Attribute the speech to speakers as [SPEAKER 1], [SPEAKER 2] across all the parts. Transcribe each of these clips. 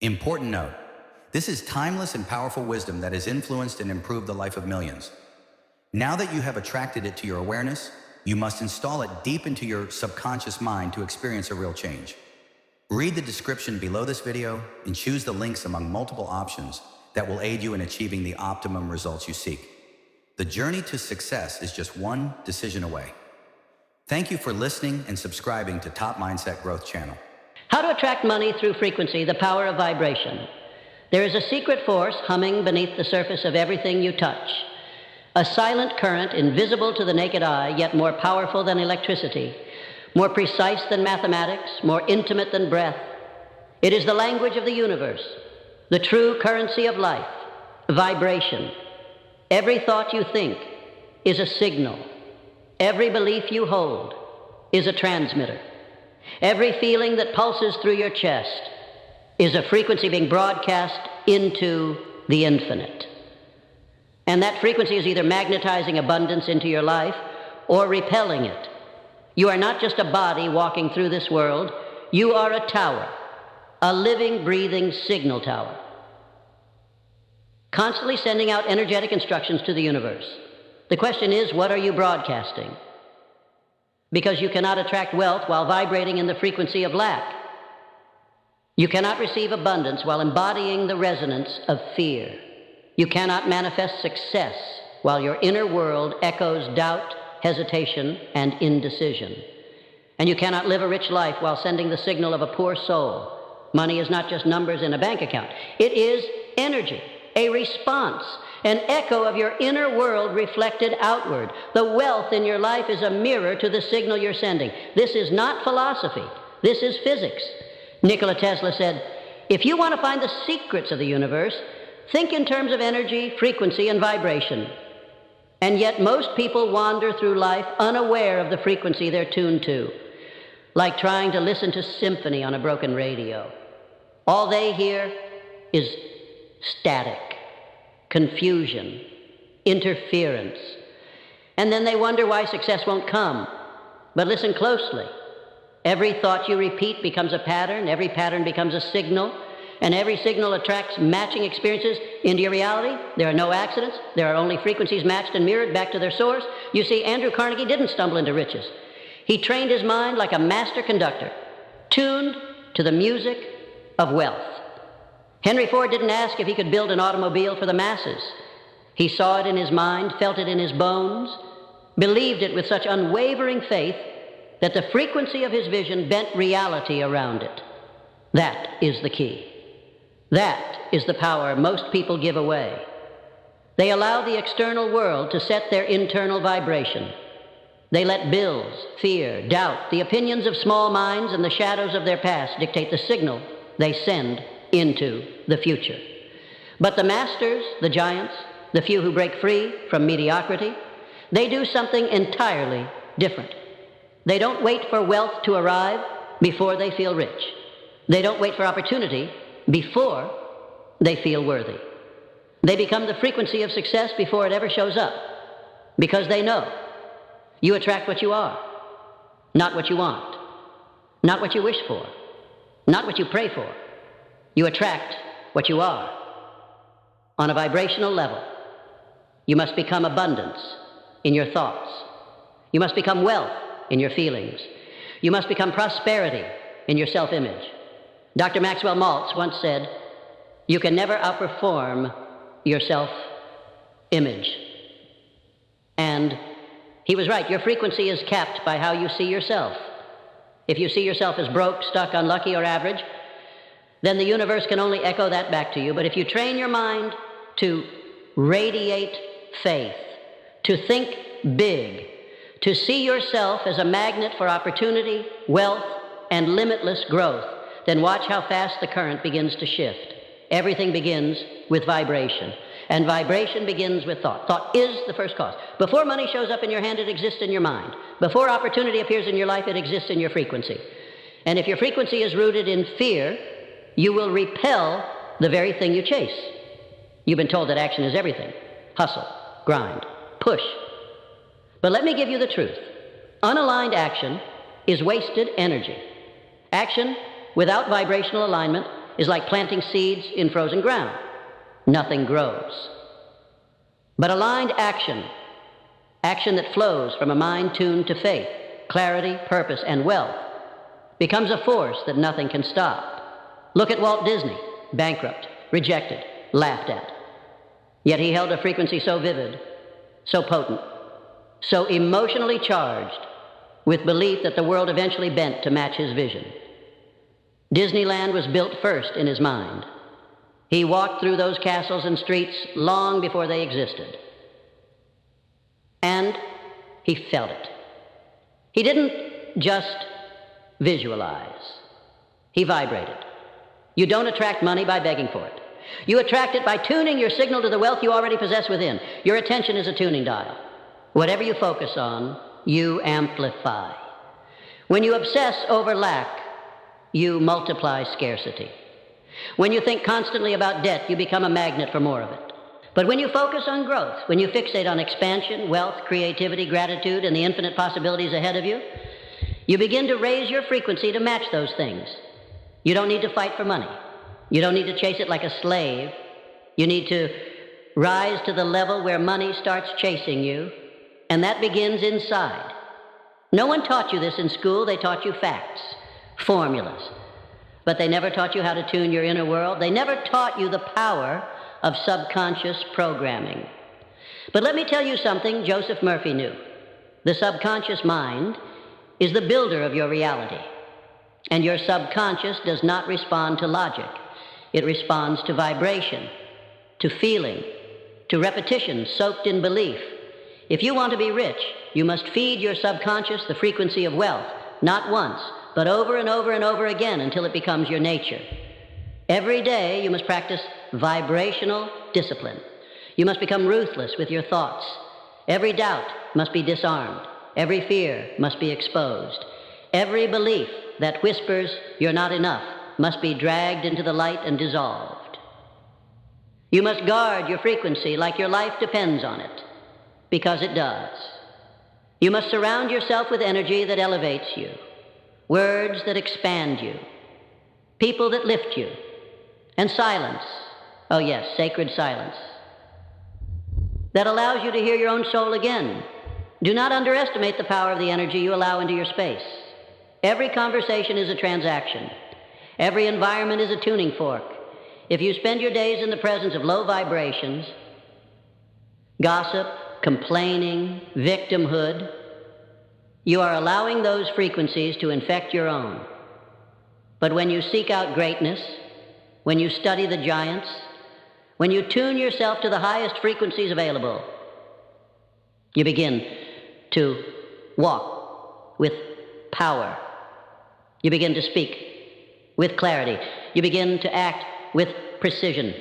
[SPEAKER 1] Important note. This is timeless and powerful wisdom that has influenced and improved the life of millions. Now that you have attracted it to your awareness, you must install it deep into your subconscious mind to experience a real change. Read the description below this video and choose the links among multiple options that will aid you in achieving the optimum results you seek. The journey to success is just one decision away. Thank you for listening and subscribing to Top Mindset Growth Channel.
[SPEAKER 2] How to attract money through frequency, the power of vibration. There is a secret force humming beneath the surface of everything you touch. A silent current, invisible to the naked eye, yet more powerful than electricity, more precise than mathematics, more intimate than breath. It is the language of the universe, the true currency of life, vibration. Every thought you think is a signal. Every belief you hold is a transmitter. Every feeling that pulses through your chest is a frequency being broadcast into the infinite. And that frequency is either magnetizing abundance into your life or repelling it. You are not just a body walking through this world. You are a tower, a living, breathing signal tower, constantly sending out energetic instructions to the universe. The question is, what are you broadcasting? Because you cannot attract wealth while vibrating in the frequency of lack. You cannot receive abundance while embodying the resonance of fear. You cannot manifest success while your inner world echoes doubt, hesitation, and indecision. And you cannot live a rich life while sending the signal of a poor soul. Money is not just numbers in a bank account. It is energy, a response, an echo of your inner world reflected outward. The wealth in your life is a mirror to the signal you're sending. This is not philosophy. This is physics. Nikola Tesla said, if you want to find the secrets of the universe, think in terms of energy, frequency, and vibration. And yet most people wander through life unaware of the frequency they're tuned to, like trying to listen to symphony on a broken radio. All they hear is static, confusion, interference. And then they wonder why success won't come. But listen closely. Every thought you repeat becomes a pattern, every pattern becomes a signal, and every signal attracts matching experiences into your reality. There are no accidents. There are only frequencies matched and mirrored back to their source. You see, Andrew Carnegie didn't stumble into riches. He trained his mind like a master conductor, tuned to the music of wealth. Henry Ford didn't ask if he could build an automobile for the masses. He saw it in his mind, felt it in his bones, believed it with such unwavering faith that the frequency of his vision bent reality around it. That is the key. That is the power most people give away. They allow the external world to set their internal vibration. They let bills, fear, doubt, the opinions of small minds, and the shadows of their past dictate the signal they send into the future. But the masters, the giants, the few who break free from mediocrity, they do something entirely different. They don't wait for wealth to arrive before they feel rich. They don't wait for opportunity before they feel worthy. They become the frequency of success before it ever shows up, because they know you attract what you are, not what you want, not what you wish for, not what you pray for. You attract what you are on a vibrational level. You must become abundance in your thoughts. You must become wealth in your feelings. You must become prosperity in your self-image. Dr. Maxwell Maltz once said, you can never outperform your self-image. And he was right. Your frequency is capped by how you see yourself. If you see yourself as broke, stuck, unlucky, or average, then the universe can only echo that back to you. But if you train your mind to radiate faith, to think big, to see yourself as a magnet for opportunity, wealth, and limitless growth, then watch how fast the current begins to shift. Everything begins with vibration. And vibration begins with thought. Thought is the first cause. Before money shows up in your hand, it exists in your mind. Before opportunity appears in your life, it exists in your frequency. And if your frequency is rooted in fear, you will repel the very thing you chase. You've been told that action is everything. Hustle, grind, push. But let me give you the truth. Unaligned action is wasted energy. Action without vibrational alignment is like planting seeds in frozen ground. Nothing grows. But aligned action, action that flows from a mind tuned to faith, clarity, purpose, and wealth, becomes a force that nothing can stop. Look at Walt Disney, bankrupt, rejected, laughed at. Yet he held a frequency so vivid, so potent, so emotionally charged with belief that the world eventually bent to match his vision. Disneyland was built first in his mind. He walked through those castles and streets long before they existed. And he felt it. He didn't just visualize. He vibrated. You don't attract money by begging for it. You attract it by tuning your signal to the wealth you already possess within. Your attention is a tuning dial. Whatever you focus on, you amplify. When you obsess over lack, you multiply scarcity. When you think constantly about debt, you become a magnet for more of it. But when you focus on growth, when you fixate on expansion, wealth, creativity, gratitude, and the infinite possibilities ahead of you, you begin to raise your frequency to match those things. You don't need to fight for money. You don't need to chase it like a slave. You need to rise to the level where money starts chasing you, and that begins inside. No one taught you this in school. They taught you facts, formulas. But they never taught you how to tune your inner world. They never taught you the power of subconscious programming. But let me tell you something Joseph Murphy knew. The subconscious mind is the builder of your reality. And your subconscious does not respond to logic. It responds to vibration, to feeling, to repetition soaked in belief. If you want to be rich, you must feed your subconscious the frequency of wealth, not once, but over and over and over again until it becomes your nature. Every day you must practice vibrational discipline. You must become ruthless with your thoughts. Every doubt must be disarmed. Every fear must be exposed. Every belief that whispers you're not enough must be dragged into the light and dissolved. You must guard your frequency like your life depends on it, because it does. You must surround yourself with energy that elevates you, words that expand you, people that lift you, and silence, oh yes, sacred silence, that allows you to hear your own soul again. Do not underestimate the power of the energy you allow into your space. Every conversation is a transaction. Every environment is a tuning fork. If you spend your days in the presence of low vibrations, gossip, complaining, victimhood, you are allowing those frequencies to infect your own. But when you seek out greatness, when you study the giants, when you tune yourself to the highest frequencies available, you begin to walk with power. You begin to speak with clarity. You begin to act with precision.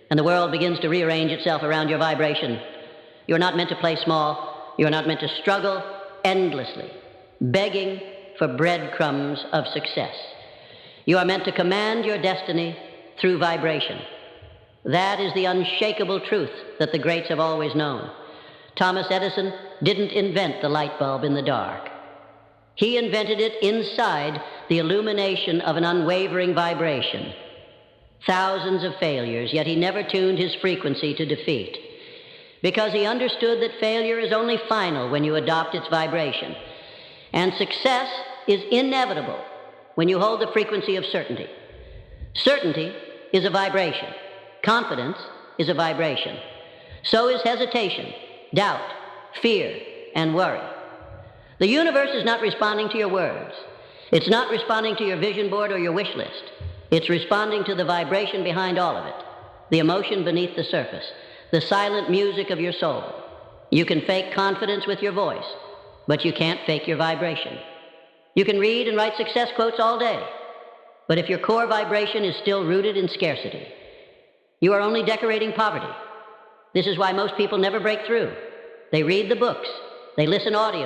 [SPEAKER 2] And the world begins to rearrange itself around your vibration. You're not meant to play small. You're not meant to struggle endlessly, begging for breadcrumbs of success. You are meant to command your destiny through vibration. That is the unshakable truth that the greats have always known. Thomas Edison didn't invent the light bulb in the dark. He invented it inside the illumination of an unwavering vibration. Thousands of failures, yet he never tuned his frequency to defeat, because he understood that failure is only final when you adopt its vibration, and success is inevitable when you hold the frequency of certainty. Certainty is a vibration. Confidence is a vibration. So is hesitation, doubt, fear, and worry. The universe is not responding to your words. It's not responding to your vision board or your wish list. It's responding to the vibration behind all of it, the emotion beneath the surface, the silent music of your soul. You can fake confidence with your voice, but you can't fake your vibration. You can read and write success quotes all day, but if your core vibration is still rooted in scarcity, you are only decorating poverty. This is why most people never break through. They read the books, they listen audio.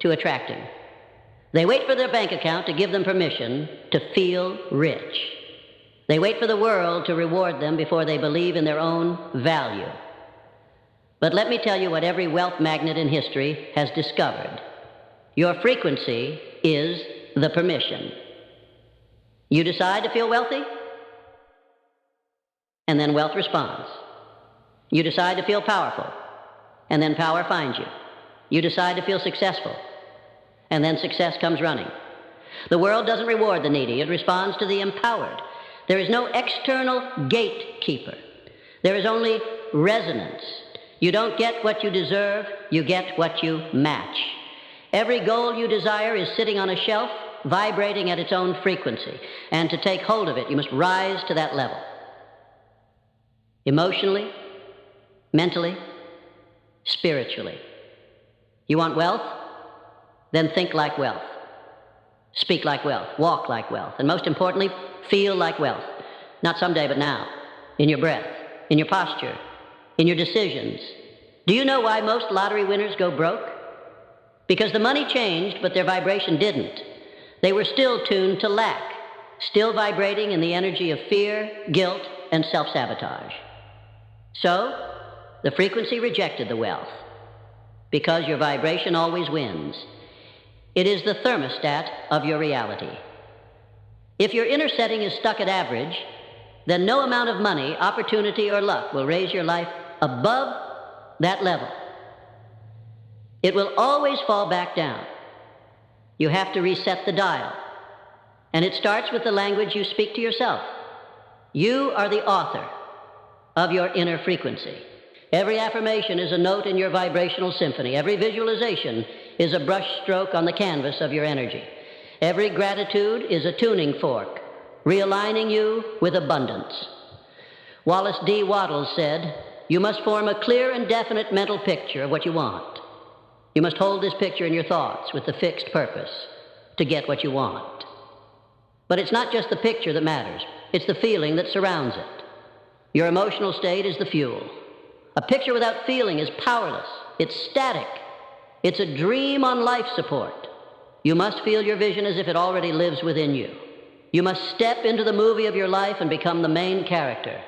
[SPEAKER 2] To attracting. They wait for their bank account to give them permission to feel rich. They wait for the world to reward them before they believe in their own value. But let me tell you what every wealth magnet in history has discovered. Your frequency is the permission. You decide to feel wealthy, and then wealth responds. You decide to feel powerful, and then power finds you. You decide to feel successful, and then success comes running. The world doesn't reward the needy, it responds to the empowered. There is no external gatekeeper. There is only resonance. You don't get what you deserve, you get what you match. Every goal you desire is sitting on a shelf, vibrating at its own frequency. And to take hold of it, you must rise to that level. Emotionally, mentally, spiritually. You want wealth? Then think like wealth. Speak like wealth. Walk like wealth. And most importantly, feel like wealth. Not someday, but now. In your breath, in your posture, in your decisions. Do you know why most lottery winners go broke? Because the money changed, but their vibration didn't. They were still tuned to lack, still vibrating in the energy of fear, guilt, and self-sabotage. So, the frequency rejected the wealth, because your vibration always wins. It is the thermostat of your reality. If your inner setting is stuck at average, then no amount of money, opportunity, or luck will raise your life above that level. It will always fall back down. You have to reset the dial. And it starts with the language you speak to yourself. You are the author of your inner frequency. Every affirmation is a note in your vibrational symphony. Every visualization is a brush stroke on the canvas of your energy. Every gratitude is a tuning fork, realigning you with abundance. Wallace D. Wattles said, "You must form a clear and definite mental picture of what you want. You must hold this picture in your thoughts with the fixed purpose to get what you want." But it's not just the picture that matters. It's the feeling that surrounds it. Your emotional state is the fuel. A picture without feeling is powerless. It's static. It's a dream on life support. You must feel your vision as if it already lives within you. You must step into the movie of your life and become the main character.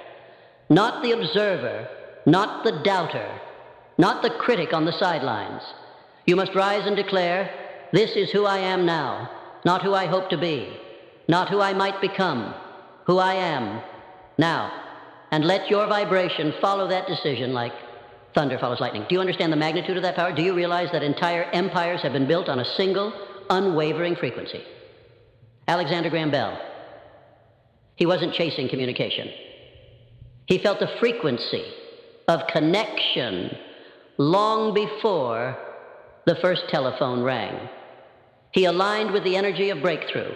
[SPEAKER 2] Not the observer, not the doubter, not the critic on the sidelines. You must rise and declare, "This is who I am now, not who I hope to be, not who I might become, who I am now." And let your vibration follow that decision like thunder follows lightning. Do you understand the magnitude of that power? Do you realize that entire empires have been built on a single, unwavering frequency? Alexander Graham Bell, he wasn't chasing communication. He felt the frequency of connection long before the first telephone rang. He aligned with the energy of breakthrough.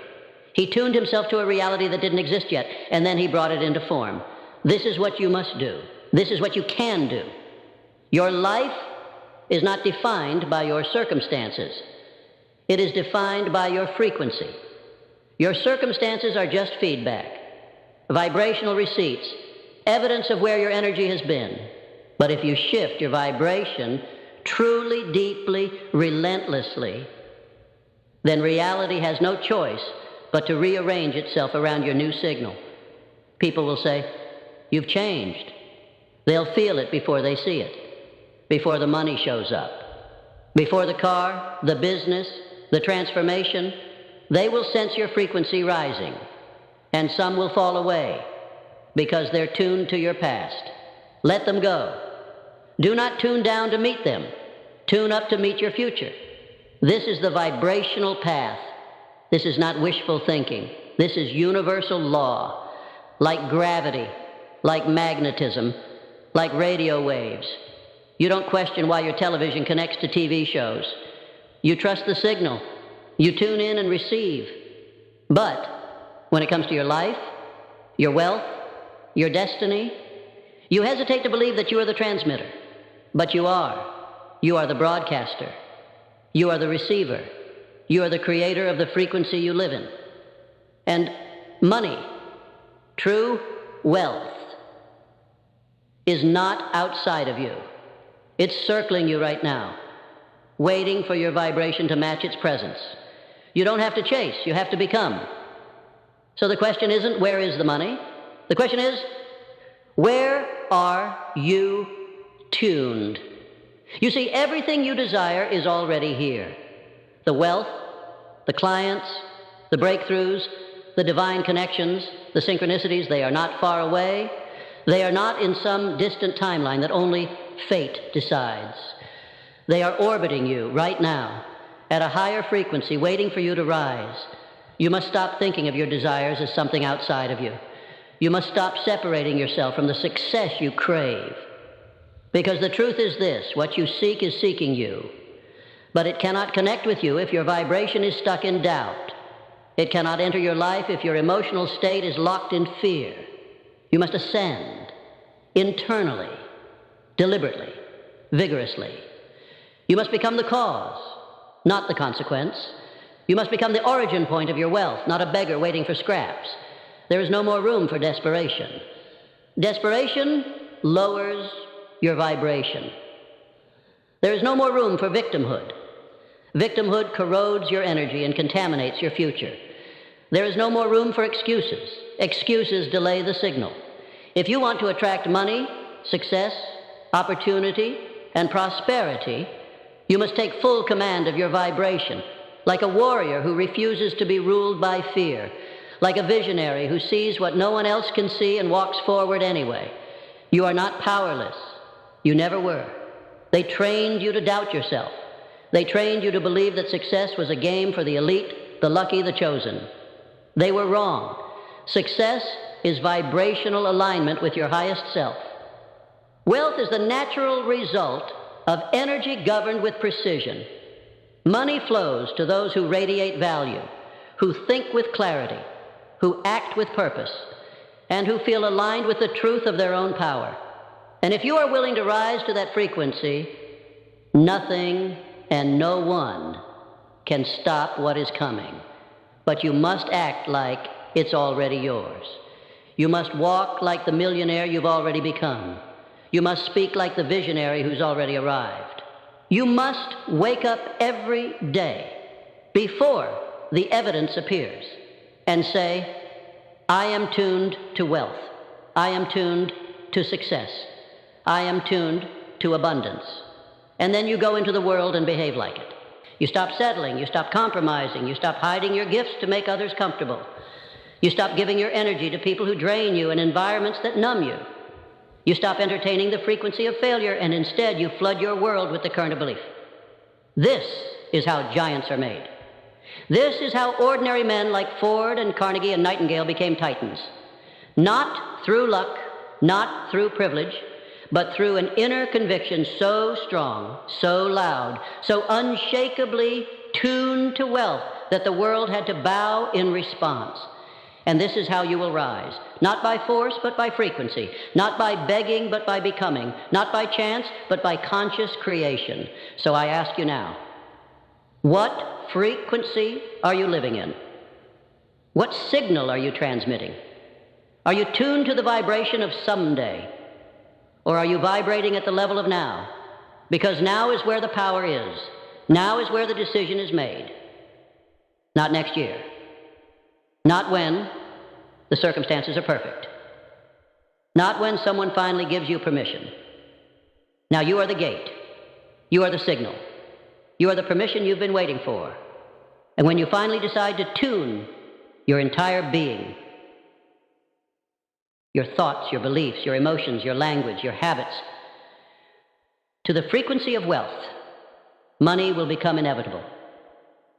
[SPEAKER 2] He tuned himself to a reality that didn't exist yet, and then he brought it into form. This is what you must do. This is what you can do. Your life is not defined by your circumstances. It is defined by your frequency. Your circumstances are just feedback, vibrational receipts, evidence of where your energy has been. But if you shift your vibration truly, deeply, relentlessly, then reality has no choice but to rearrange itself around your new signal. People will say, "You've changed." They'll feel it before they see it, before the money shows up, before the car, the business, the transformation. They will sense your frequency rising, and some will fall away because they're tuned to your past. Let them go. Do not tune down to meet them. Tune up to meet your future. This is the vibrational path. This is not wishful thinking. This is universal law, like gravity, like magnetism, like radio waves. You don't question why your television connects to TV shows. You trust the signal. You tune in and receive. But when it comes to your life, your wealth, your destiny, you hesitate to believe that you are the transmitter. But you are. You are the broadcaster. You are the receiver. You are the creator of the frequency you live in. And money, true wealth, is not outside of you. It's circling you right now, waiting for your vibration to match its presence. You don't have to chase, you have to become. So the question isn't, where is the money? The question is, where are you tuned? You see, everything you desire is already here. The wealth, the clients, the breakthroughs, the divine connections, the synchronicities, they are not far away. They are not in some distant timeline that only fate decides. They are orbiting you right now at a higher frequency, waiting for you to rise. You must stop thinking of your desires as something outside of you. You must stop separating yourself from the success you crave. Because the truth is this, what you seek is seeking you. But it cannot connect with you if your vibration is stuck in doubt. It cannot enter your life if your emotional state is locked in fear. You must ascend internally, deliberately, vigorously. You must become the cause, not the consequence. You must become the origin point of your wealth, not a beggar waiting for scraps. There is no more room for desperation. Desperation lowers your vibration. There is no more room for victimhood. Victimhood corrodes your energy and contaminates your future. There is no more room for excuses. Excuses delay the signal. If you want to attract money, success, opportunity, and prosperity, you must take full command of your vibration, like a warrior who refuses to be ruled by fear, like a visionary who sees what no one else can see and walks forward anyway. You are not powerless. You never were. They trained you to doubt yourself. They trained you to believe that success was a game for the elite, the lucky, the chosen. They were wrong. Success is vibrational alignment with your highest self. Wealth is the natural result of energy governed with precision. Money flows to those who radiate value, who think with clarity, who act with purpose, and who feel aligned with the truth of their own power. And if you are willing to rise to that frequency, nothing and no one can stop what is coming. But you must act like it's already yours. You must walk like the millionaire you've already become. You must speak like the visionary who's already arrived. You must wake up every day before the evidence appears and say, I am tuned to wealth. I am tuned to success. I am tuned to abundance. And then you go into the world and behave like it. You stop settling, you stop compromising, you stop hiding your gifts to make others comfortable. You stop giving your energy to people who drain you and environments that numb you. You stop entertaining the frequency of failure, and instead you flood your world with the current of belief. This is how giants are made. This is how ordinary men like Ford and Carnegie and Nightingale became titans. Not through luck, not through privilege, but through an inner conviction so strong, so loud, so unshakably tuned to wealth that the world had to bow in response. And this is how you will rise, not by force, but by frequency, not by begging, but by becoming, not by chance, but by conscious creation. So I ask you now, what frequency are you living in? What signal are you transmitting? Are you tuned to the vibration of someday? Or are you vibrating at the level of now? Because now is where the power is. Now is where the decision is made. Not next year. Not when the circumstances are perfect. Not when someone finally gives you permission. Now you are the gate. You are the signal. You are the permission you've been waiting for. And when you finally decide to tune your entire being, your thoughts, your beliefs, your emotions, your language, your habits, to the frequency of wealth, money will become inevitable.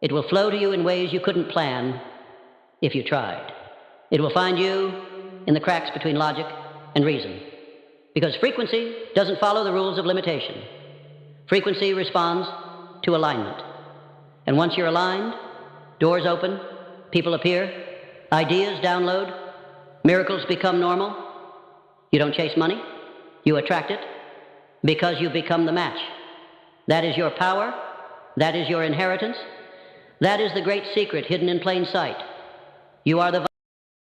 [SPEAKER 2] It will flow to you in ways you couldn't plan if you tried. It will find you in the cracks between logic and reason. Because frequency doesn't follow the rules of limitation. Frequency responds to alignment. And once you're aligned, doors open, people appear, ideas download, miracles become normal. You don't chase money, you attract it because you become the match. That is your power, that is your inheritance, that is the great secret hidden in plain sight. You are the